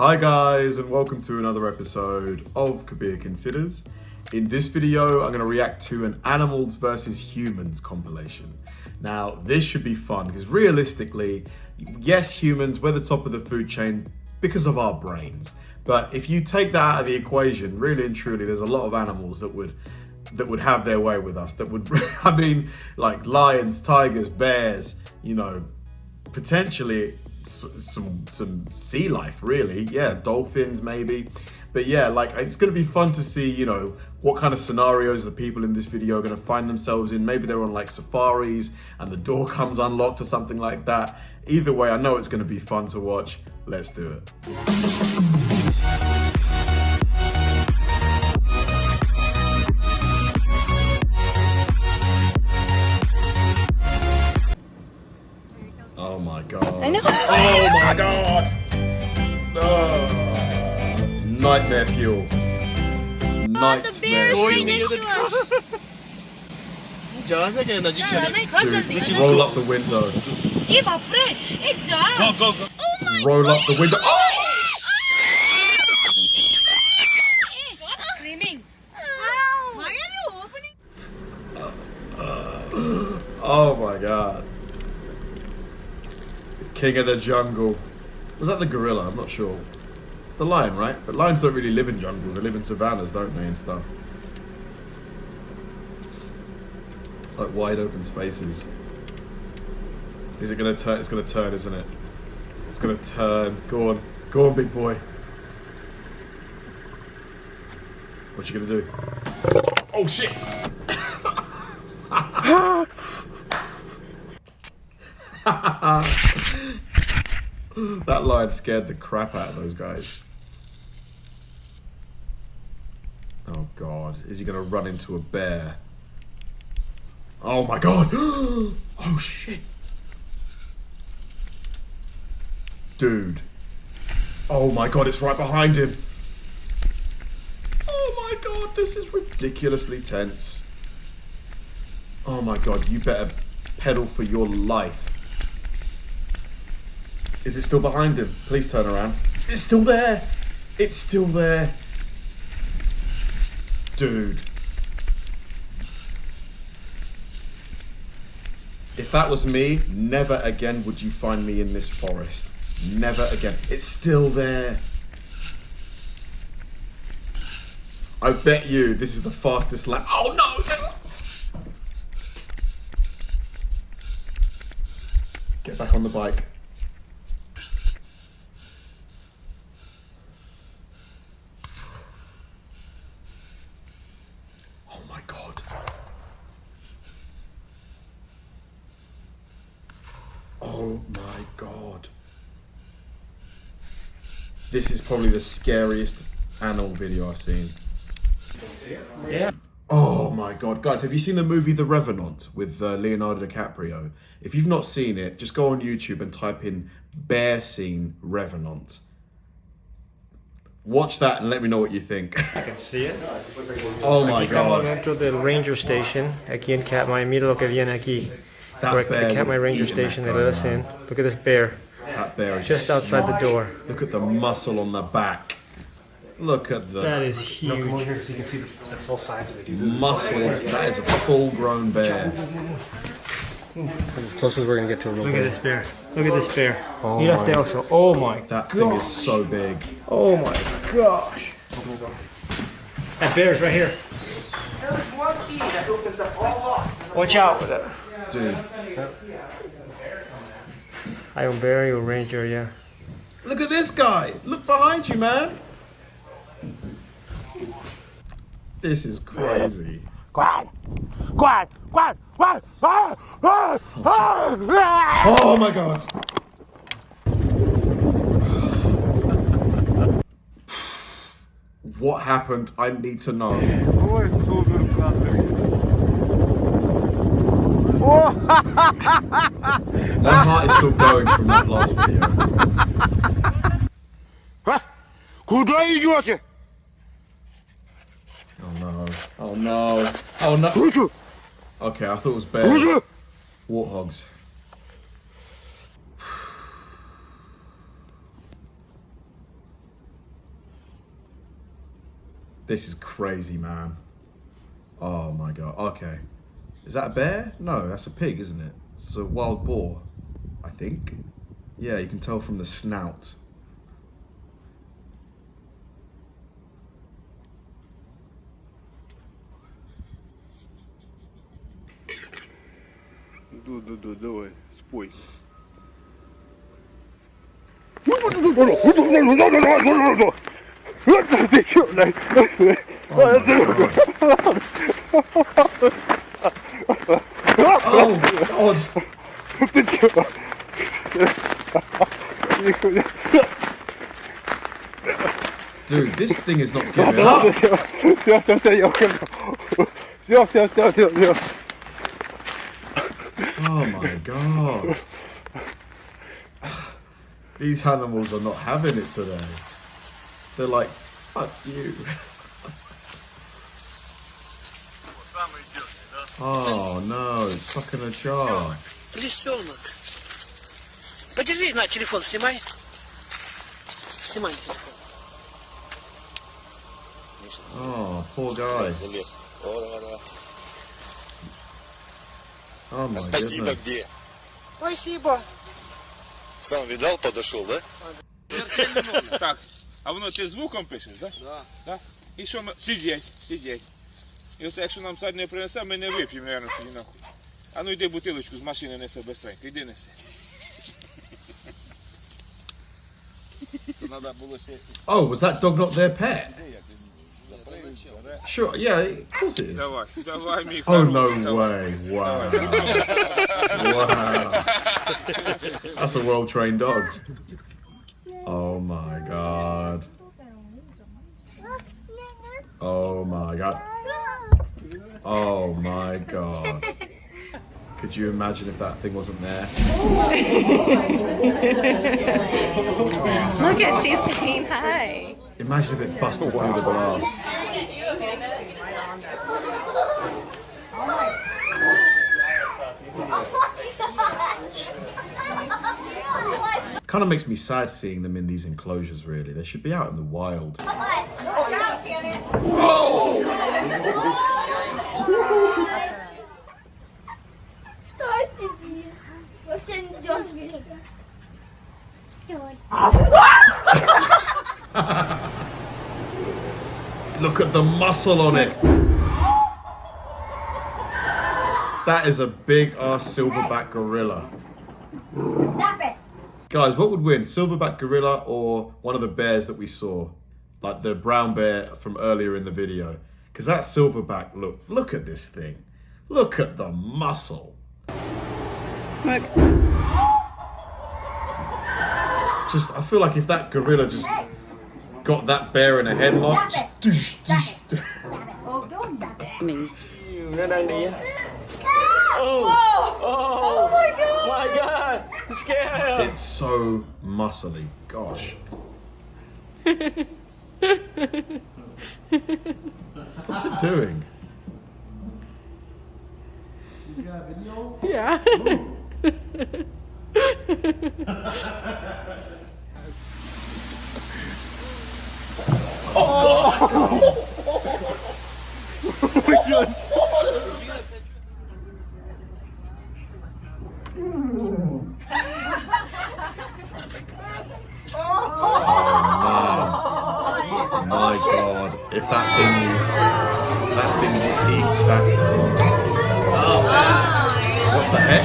Hi guys, and welcome to another episode of Kabir Considers. In this video, I'm going to react to an animals versus humans compilation. Now, this should be fun because realistically, yes, humans, we're the top of the food chain because of our brains. But if you take that out of the equation, really and truly, there's a lot of animals that would have their way with us. That would, I mean, like lions, tigers, bears, you know, potentially some sea life, really. Yeah, dolphins maybe. But yeah, like it's gonna be fun to see, you know, what kind of scenarios the people in this video are gonna find themselves in. Maybe they're on like safaris and the door comes unlocked or something like that. Either way, I know it's gonna be fun to watch. Let's do it. Oh my god. I know. Oh my god! Nightmare fuel. Nightmare The bear's fuel. right next to us. Dude, roll up the window. Go. Oh my Roll up the window. Oh! Stop screaming. Why are you opening? Oh my god. The king of the jungle. Was that the gorilla? I'm not sure. It's the lion, right? But lions don't really live in jungles. They live in savannas, don't they, and stuff. Like wide open spaces. Is it gonna turn? It's gonna turn, isn't it? It's gonna turn. Go on. Go on, big boy. What you gonna do? Oh shit! That lion scared the crap out of those guys. Oh god, is he gonna run into a bear? Oh my god! Oh shit! Dude. Oh my god, it's right behind him! Oh my god, this is ridiculously tense. Oh my god, you better pedal for your life. Is it still behind him? Please turn around. It's still there! It's still there! Dude. If that was me, never again would you find me in this forest. Never again. It's still there. I bet you this is the fastest lap. Oh no! Get back on the bike. Oh my god. Oh my god. This is probably the scariest animal video I've seen. Yeah. Oh my god. Guys, have you seen the movie The Revenant with Leonardo DiCaprio? If you've not seen it, just go on YouTube and type in bear scene Revenant. Watch that and let me know what you think. I can see it. Oh my Estamos god. dentro del Ranger Station. Aquí en Katmai. Mira lo que viene aquí. That We're bear at the Katmai would've Ranger eaten Station. that They let guy, us man. in. Look at this bear. That bear is Just outside the door. Look at the muscle on the back. Look at the That is huge. Come over here so you can see the full size of it, dude. muscle. That is a full-grown bear. As close as we're gonna get to a real Look at bear. this bear. Look at this bear. Oh Mira my. este oso. Oh my That thing is gosh. so big. Oh my gosh. That bear's right here. Watch out with it. Dude. Hay un bear y un ranger, yeah. Look at this guy. Look behind you, man. This is crazy. Oh my god. What happened? I need to know. My heart is still going from that last video. Куда идете? Oh no. Oh no. Oh no. Кручу! Okay, I thought it was bears. Кручу! Warthogs. This is crazy, man. Oh my god. Okay. Is that a bear? No, that's a pig, isn't it? It's a wild boar, I think. Yeah, you can tell from the snout. Давай, спой. Ты чё, блядь? Oh god! Ты чё? Dude, this thing is not giving up. Всё, я ухожу. Всё. Oh my god. These animals are not having it today. They're like, fuck you. Oh no, it's stuck in a jar. Лисенок. Подержи, на, телефон снимай. Снимай телефон. Oh, poor guy. Oh my Спасибо, goodness. где? Спасибо. Сам видал, подошел, да? Так, а воно ти звуком пишеш, так? Да. І що ми... Сидять. І оце, якщо нам цар не принесе, ми не вип'ємо, мабуть, тоді нахуй. А ну йди бутилочку з машини неси быстренько, йди неси. Oh, was that dog not their pet? Sure, yeah, of course it is. Давай, мій Oh, хороший, no давай. way. Wow. Wow. That's a well-trained dog. Oh my god. Oh my god. Oh my god. Could you imagine if that thing wasn't there? Look at, she's saying hi. Imagine if it busted through the glass. Kind of makes me sad seeing them in these enclosures, really. They should be out in the wild. Oh! Look at the muscle on it. That is a big ass silverback gorilla. Guys, what would win? Silverback gorilla or one of the bears that we saw? Like the brown bear from earlier in the video. Because that silverback, look at this thing. Look at the muscle. Look. Just, I feel like if that gorilla just got that bear in a headlock, just, Oh my god! My God! Scare! it's so muscly. Gosh. What's it doing? Yeah. My God, if that thing eats that. What the heck?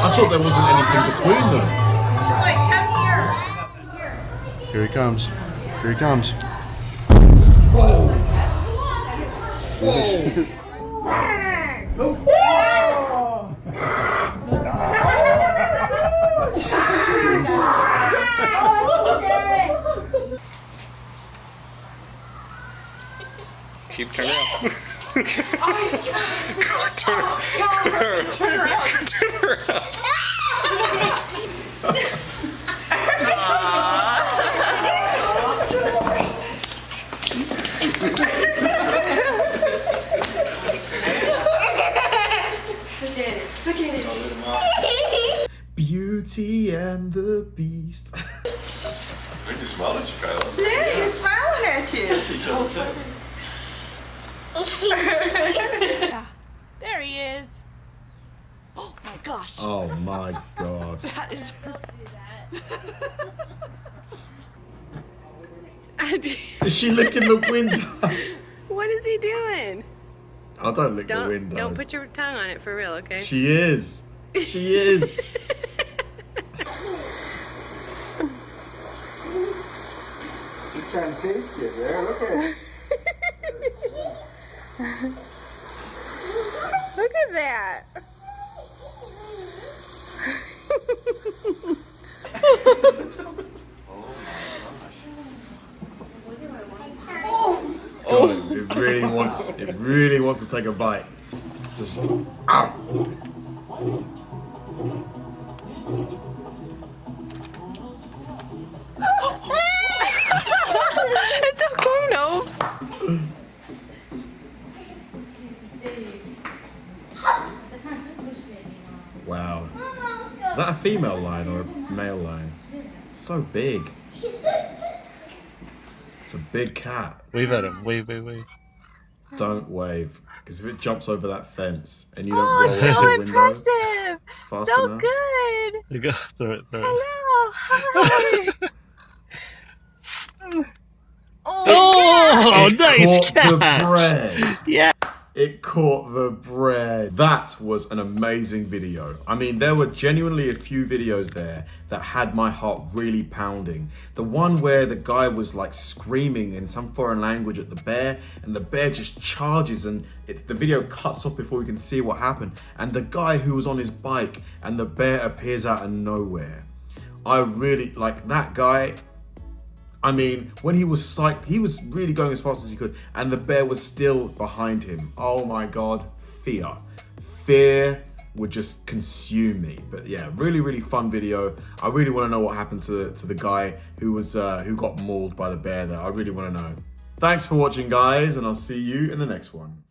I thought there wasn't anything between them. Here he comes. Here he comes. Keep turning around. Beauty and the Beast. Good smell, Kyla. There he is. Oh my gosh. Oh my god. That is. Is she licking the window? What is he doing? I don't lick the window. Don't put your tongue on it for real, okay? She is. She is. She's trying to taste you there. Look at it. Look at that. God, it really wants to take a bite. Just ow. It's a Kuno. Wow. Is that a female lion or a male lion? It's so big. It's a big cat. Wave at him. Wave, wave, wave. Don't wave, because if it jumps over that fence and you don't Oh, roll out so the window impressive. fast So enough. good. There you go. Throw it, throw it. Hello. Hi. Oh, nice Caught the catch. bread. Yeah. It caught the bread. That was an amazing video. I mean, there were genuinely a few videos there that had my heart really pounding. The one where the guy was like screaming in some foreign language at the bear, and the bear just charges, and the video cuts off before we can see what happened. And the guy who was on his bike, and the bear appears out of nowhere. I really like that guy. I mean, when he was psyched, he was really going as fast as he could, and the bear was still behind him. Oh my God, fear. Fear would just consume me. But yeah, really fun video. I really want to know what happened to the guy who got mauled by the bear there. I really want to know. Thanks for watching, guys, and I'll see you in the next one.